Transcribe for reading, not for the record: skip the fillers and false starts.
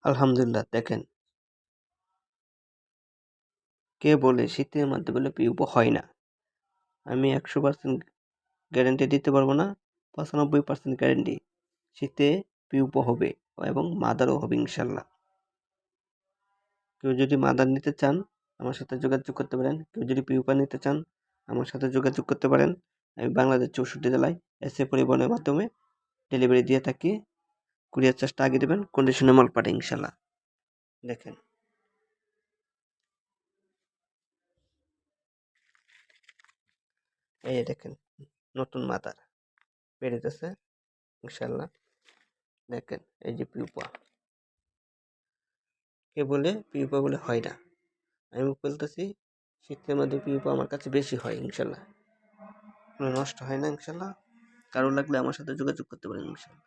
আলহামদুলিল্লাহ। দেখেন, কে বলে শীতের মধ্যে বলে পিউপো হয় না? আমি 100% গ্যারান্টি দিতে পারবো না, 95% গ্যারান্টি শীতে পিউপো হবে এবং মাদারও হবে ইনশাল্লাহ। কেউ যদি মাদার নিতে চান আমার সাথে যোগাযোগ করতে পারেন, কেউ যদি পিউপা নিতে চান আমার সাথে যোগাযোগ করতে পারেন। আমি বাংলাদেশ 64 জেলায় এসএ পরিবহনের মাধ্যমে ডেলিভারি দিয়ে থাকি। কুরিয়ার চার্জটা আগে দেবেন, কন্ডিশনে মাল পাঠাই ইনশাল্লাহ। দেখেন, এই দেখেন নতুন মাদার বেরিতেছে ইনশাল্লাহ। দেখেন এই যে পিউপা, কে বলে পিউপা বলে হয় না? আমি বলতেছি শীতের মধ্যে পিউপা আমার কাছে বেশি হয় ইনশাল্লাহ, কোনো নষ্ট হয় না ইনশাল্লাহ। কারো লাগলে আমার সাথে যোগাযোগ করতে পারেন ইনশাল্লাহ।